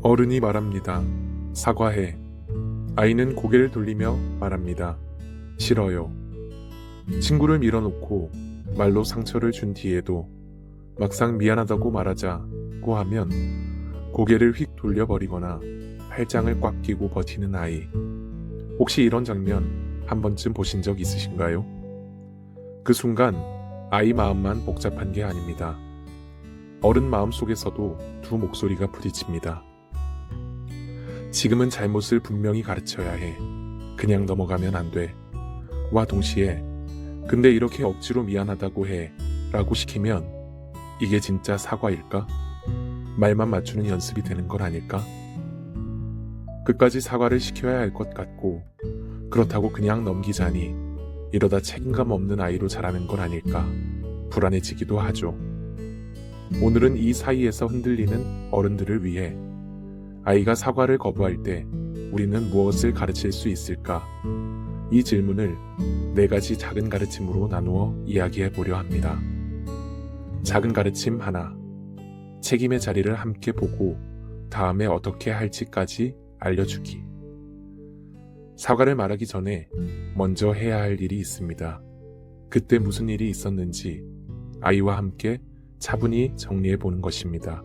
어른이 말합니다. 사과해. 아이는 고개를 돌리며 말합니다. 싫어요. 친구를 밀어놓고 말로 상처를 준 뒤에도 막상 미안하다고 말하자고 하면 고개를 휙 돌려버리거나 팔짱을 꽉 끼고 버티는 아이. 혹시 이런 장면 한 번쯤 보신 적 있으신가요? 그 순간 아이 마음만 복잡한 게 아닙니다. 어른 마음 속에서도 두 목소리가 부딪힙니다. 지금은 잘못을 분명히 가르쳐야 해. 그냥 넘어가면 안 돼. 와 동시에 근데 이렇게 억지로 미안하다고 해 라고 시키면 이게 진짜 사과일까? 말만 맞추는 연습이 되는 건 아닐까? 끝까지 사과를 시켜야 할 것 같고 그렇다고 그냥 넘기자니 이러다 책임감 없는 아이로 자라는 건 아닐까 불안해지기도 하죠. 오늘은 이 사이에서 흔들리는 어른들을 위해 아이가 사과를 거부할 때 우리는 무엇을 가르칠 수 있을까? 이 질문을 4가지 작은 가르침으로 나누어 이야기해 보려 합니다. 작은 가르침 하나, 책임의 자리를 함께 보고 다음에 어떻게 할지까지 알려주기. 사과를 말하기 전에 먼저 해야 할 일이 있습니다. 그때 무슨 일이 있었는지 아이와 함께 차분히 정리해 보는 것입니다.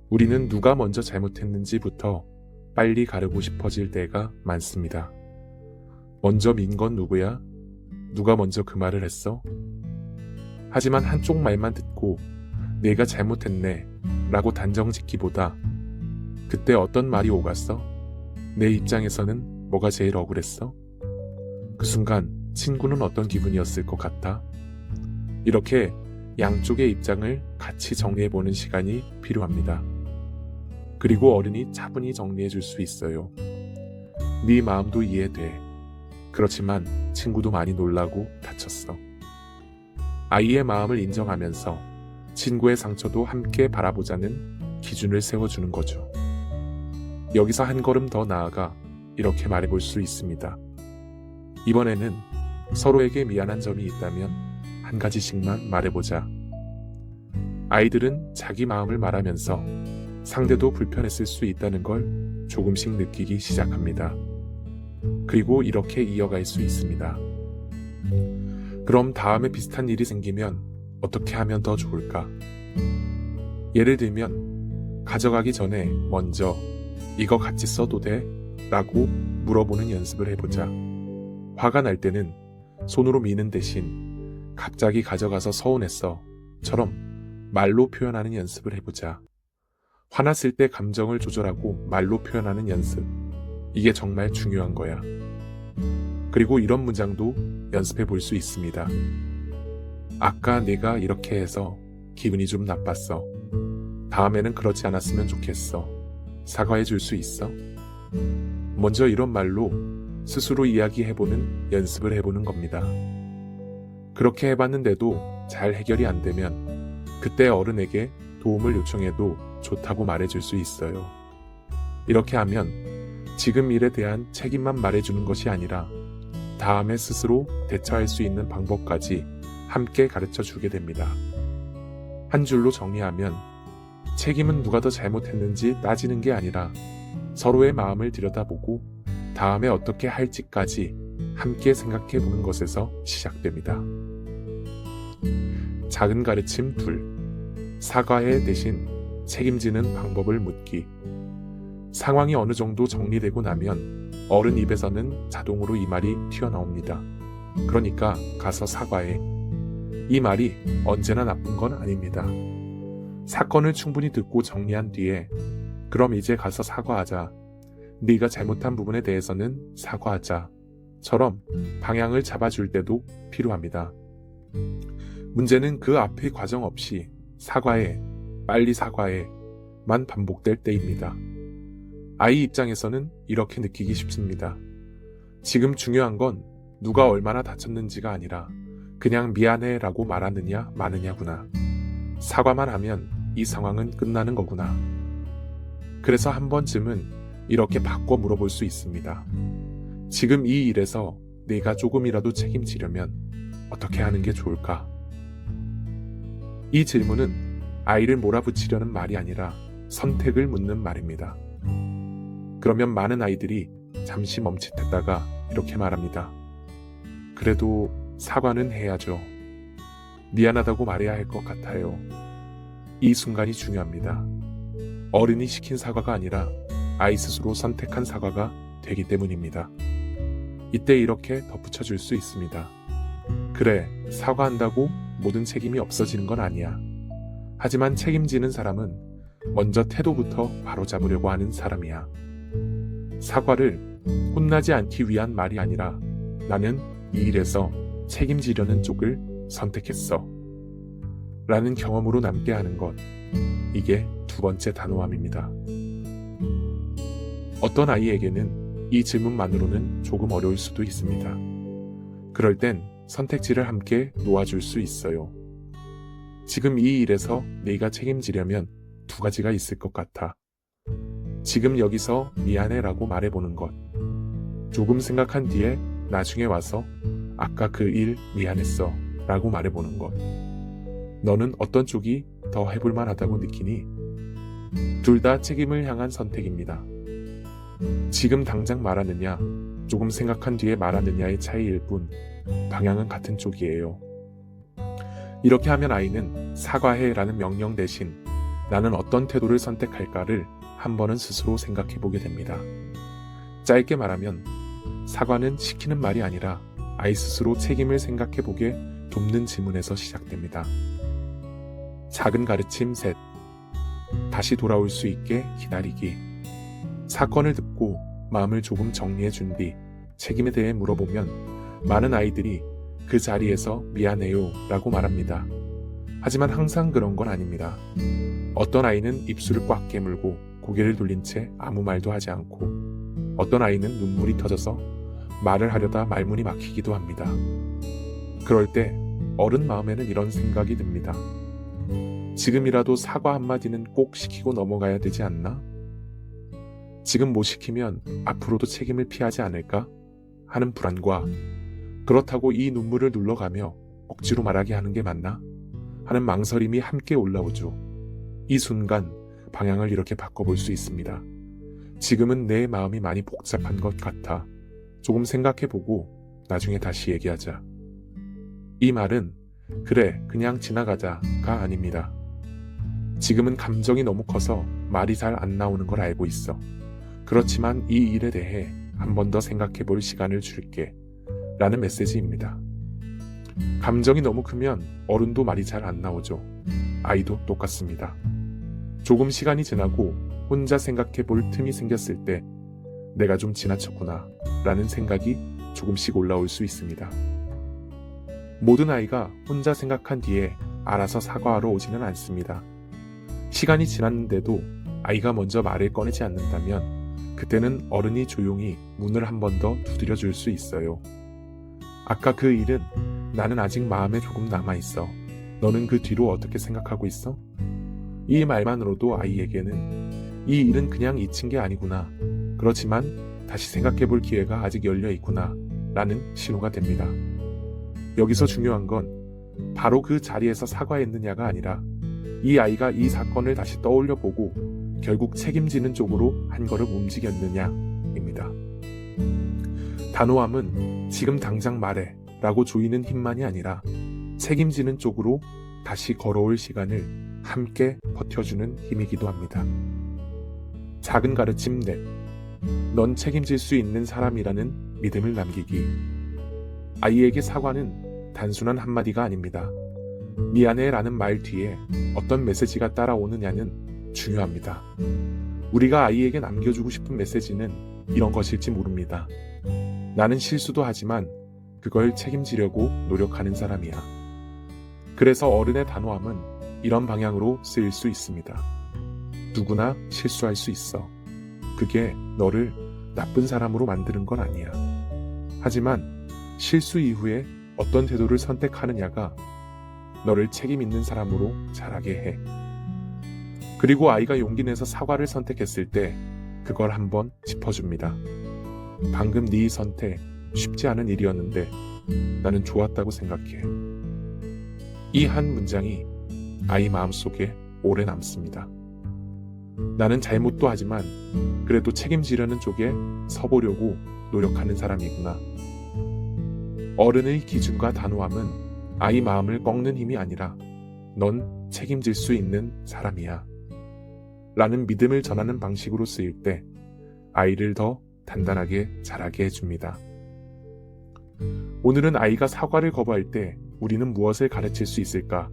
우리는 누가 먼저 잘못했는지부터 빨리 가르고 싶어질 때가 많습니다. 먼저 민 건 누구야? 누가 먼저 그 말을 했어? 하지만 한쪽 말만 듣고 내가 잘못했네 라고 단정 짓기보다 그때 어떤 말이 오갔어? 내 입장에서는 뭐가 제일 억울했어? 그 순간 친구는 어떤 기분이었을 것 같아? 이렇게 양쪽의 입장을 같이 정리해보는 시간이 필요합니다. 그리고 어른이 차분히 정리해 줄 수 있어요. 네 마음도 이해돼. 그렇지만 친구도 많이 놀라고 다쳤어. 아이의 마음을 인정하면서 친구의 상처도 함께 바라보자는 기준을 세워주는 거죠. 여기서 한 걸음 더 나아가 이렇게 말해볼 수 있습니다. 이번에는 서로에게 미안한 점이 있다면 한 가지씩만 말해보자. 아이들은 자기 마음을 말하면서 상대도 불편했을 수 있다는 걸 조금씩 느끼기 시작합니다. 그리고 이렇게 이어갈 수 있습니다. 그럼 다음에 비슷한 일이 생기면 어떻게 하면 더 좋을까? 예를 들면 가져가기 전에 먼저 이거 같이 써도 돼? 라고 물어보는 연습을 해보자. 화가 날 때는 손으로 미는 대신 갑자기 가져가서 서운했어 처럼 말로 표현하는 연습을 해보자. 화났을 때 감정을 조절하고 말로 표현하는 연습. 이게 정말 중요한 거야. 그리고 이런 문장도 연습해 볼 수 있습니다. 아까 내가 이렇게 해서 기분이 좀 나빴어. 다음에는 그렇지 않았으면 좋겠어. 사과해 줄 수 있어? 먼저 이런 말로 스스로 이야기해보는 연습을 해보는 겁니다. 그렇게 해봤는데도 잘 해결이 안 되면 그때 어른에게 도움을 요청해도 좋다고 말해줄 수 있어요. 이렇게 하면 지금 일에 대한 책임만 말해주는 것이 아니라 다음에 스스로 대처할 수 있는 방법까지 함께 가르쳐 주게 됩니다. 한 줄로 정리하면 책임은 누가 더 잘못했는지 따지는 게 아니라 서로의 마음을 들여다보고 다음에 어떻게 할지까지 함께 생각해 보는 것에서 시작됩니다. 작은 가르침 2. 사과해 대신 책임지는 방법을 묻기. 상황이 어느 정도 정리되고 나면 어른 입에서는 자동으로 이 말이 튀어나옵니다. 그러니까 가서 사과해. 이 말이 언제나 나쁜 건 아닙니다. 사건을 충분히 듣고 정리한 뒤에 그럼 이제 가서 사과하자. 네가 잘못한 부분에 대해서는 사과하자. 처럼 방향을 잡아줄 때도 필요합니다. 문제는 그 앞의 과정 없이 사과해, 빨리 사과해 만 반복될 때입니다. 아이 입장에서는 이렇게 느끼기 쉽습니다. 지금 중요한 건 누가 얼마나 다쳤는지가 아니라 그냥 미안해 라고 말하느냐 마느냐구나. 사과만 하면 이 상황은 끝나는 거구나. 그래서 한 번쯤은 이렇게 바꿔 물어볼 수 있습니다. 지금 이 일에서 내가 조금이라도 책임지려면 어떻게 하는 게 좋을까? 이 질문은 아이를 몰아붙이려는 말이 아니라 선택을 묻는 말입니다. 그러면 많은 아이들이 잠시 멈칫했다가 이렇게 말합니다. 그래도 사과는 해야죠. 미안하다고 말해야 할 것 같아요. 이 순간이 중요합니다. 어른이 시킨 사과가 아니라 아이 스스로 선택한 사과가 되기 때문입니다. 이때 이렇게 덧붙여 줄 수 있습니다. 그래, 사과한다고 모든 책임이 없어지는 건 아니야. 하지만 책임지는 사람은 먼저 태도부터 바로잡으려고 하는 사람이야. 사과를 혼나지 않기 위한 말이 아니라 나는 이 일에서 책임지려는 쪽을 선택했어. 라는 경험으로 남게 하는 것. 이게 두 번째 단호함입니다. 어떤 아이에게는 이 질문만으로는 조금 어려울 수도 있습니다. 그럴 땐 선택지를 함께 놓아줄 수 있어요. 지금 이 일에서 네가 책임지려면 두 가지가 있을 것 같아. 지금 여기서 미안해 라고 말해보는 것. 조금 생각한 뒤에 나중에 와서 아까 그 일 미안했어 라고 말해보는 것. 너는 어떤 쪽이 더 해볼만 하다고 느끼니? 둘 다 책임을 향한 선택입니다. 지금 당장 말하느냐, 조금 생각한 뒤에 말하느냐의 차이일 뿐 방향은 같은 쪽이에요. 이렇게 하면 아이는 사과해 라는 명령 대신 나는 어떤 태도를 선택할까를 한 번은 스스로 생각해 보게 됩니다. 짧게 말하면 사과는 시키는 말이 아니라 아이 스스로 책임을 생각해 보게 돕는 질문에서 시작됩니다. 작은 가르침 셋. 다시 돌아올 수 있게 기다리기. 사건을 듣고 마음을 조금 정리해 준 뒤 책임에 대해 물어보면 많은 아이들이 그 자리에서 미안해요 라고 말합니다. 하지만 항상 그런 건 아닙니다. 어떤 아이는 입술을 꽉 깨물고 고개를 돌린 채 아무 말도 하지 않고 어떤 아이는 눈물이 터져서 말을 하려다 말문이 막히기도 합니다. 그럴 때 어른 마음에는 이런 생각이 듭니다. 지금이라도 사과 한마디는 꼭 시키고 넘어가야 되지 않나? 지금 못 시키면 앞으로도 책임을 피하지 않을까? 하는 불안과 그렇다고 이 눈물을 눌러가며 억지로 말하게 하는 게 맞나? 하는 망설임이 함께 올라오죠. 이 순간 방향을 이렇게 바꿔볼 수 있습니다. 지금은 내 마음이 많이 복잡한 것 같아. 조금 생각해보고 나중에 다시 얘기하자. 이 말은 그래, 그냥 지나가자가 아닙니다. 지금은 감정이 너무 커서 말이 잘 안 나오는 걸 알고 있어. 그렇지만 이 일에 대해 한 번 더 생각해 볼 시간을 줄게. 라는 메시지입니다. 감정이 너무 크면 어른도 말이 잘 안 나오죠. 아이도 똑같습니다. 조금 시간이 지나고 혼자 생각해 볼 틈이 생겼을 때 내가 좀 지나쳤구나 라는 생각이 조금씩 올라올 수 있습니다. 모든 아이가 혼자 생각한 뒤에 알아서 사과하러 오지는 않습니다. 시간이 지났는데도 아이가 먼저 말을 꺼내지 않는다면 그때는 어른이 조용히 문을 한 번 더 두드려 줄 수 있어요. 아까 그 일은 나는 아직 마음에 조금 남아있어. 너는 그 뒤로 어떻게 생각하고 있어? 이 말만으로도 아이에게는 이 일은 그냥 잊힌 게 아니구나. 그렇지만 다시 생각해 볼 기회가 아직 열려 있구나. 라는 신호가 됩니다. 여기서 중요한 건 바로 그 자리에서 사과했느냐가 아니라 이 아이가 이 사건을 다시 떠올려 보고 결국 책임지는 쪽으로 한 걸음 움직였느냐입니다. 단호함은 지금 당장 말해 라고 조이는 힘만이 아니라 책임지는 쪽으로 다시 걸어올 시간을 함께 버텨주는 힘이기도 합니다. 작은 가르침 넷. 넌 책임질 수 있는 사람이라는 믿음을 남기기. 아이에게 사과는 단순한 한마디가 아닙니다. 미안해 라는 말 뒤에 어떤 메시지가 따라오느냐는 중요합니다. 우리가 아이에게 남겨주고 싶은 메시지는 이런 것일지 모릅니다. 나는 실수도 하지만 그걸 책임지려고 노력하는 사람이야. 그래서 어른의 단호함은 이런 방향으로 쓰일 수 있습니다. 누구나 실수할 수 있어. 그게 너를 나쁜 사람으로 만드는 건 아니야. 하지만 실수 이후에 어떤 태도를 선택하느냐가 너를 책임 있는 사람으로 자라게 해. 그리고 아이가 용기 내서 사과를 선택했을 때 그걸 한번 짚어줍니다. 방금 네 선택 쉽지 않은 일이었는데 나는 좋았다고 생각해. 이 한 문장이 아이 마음속에 오래 남습니다. 나는 잘못도 하지만 그래도 책임지려는 쪽에 서보려고 노력하는 사람이구나. 어른의 기준과 단호함은 아이 마음을 꺾는 힘이 아니라 넌 책임질 수 있는 사람이야. 라는 믿음을 전하는 방식으로 쓰일 때 아이를 더 단단하게 자라게 해줍니다. 오늘은 아이가 사과를 거부할 때 우리는 무엇을 가르칠 수 있을까?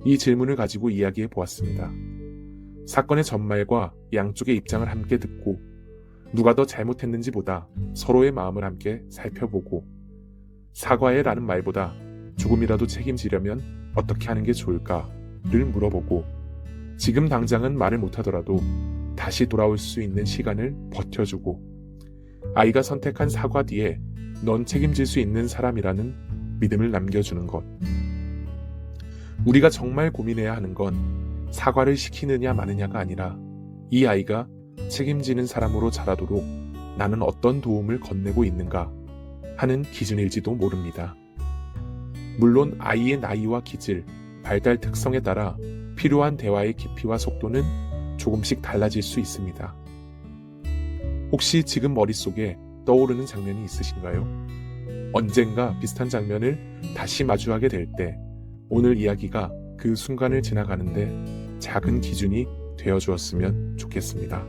이 질문을 가지고 이야기해 보았습니다. 사건의 전말과 양쪽의 입장을 함께 듣고 누가 더 잘못했는지 보다 서로의 마음을 함께 살펴보고 사과해라는 말보다 조금이라도 책임지려면 어떻게 하는 게 좋을까를 물어보고 지금 당장은 말을 못하더라도 다시 돌아올 수 있는 시간을 버텨주고 아이가 선택한 사과 뒤에 넌 책임질 수 있는 사람이라는 믿음을 남겨주는 것. 우리가 정말 고민해야 하는 건 사과를 시키느냐 마느냐가 아니라 이 아이가 책임지는 사람으로 자라도록 나는 어떤 도움을 건네고 있는가 하는 기준일지도 모릅니다. 물론 아이의 나이와 기질, 발달 특성에 따라 필요한 대화의 깊이와 속도는 조금씩 달라질 수 있습니다. 혹시 지금 머릿속에 떠오르는 장면이 있으신가요? 언젠가 비슷한 장면을 다시 마주하게 될 때 오늘 이야기가 그 순간을 지나가는데 작은 기준이 되어 주었으면 좋겠습니다.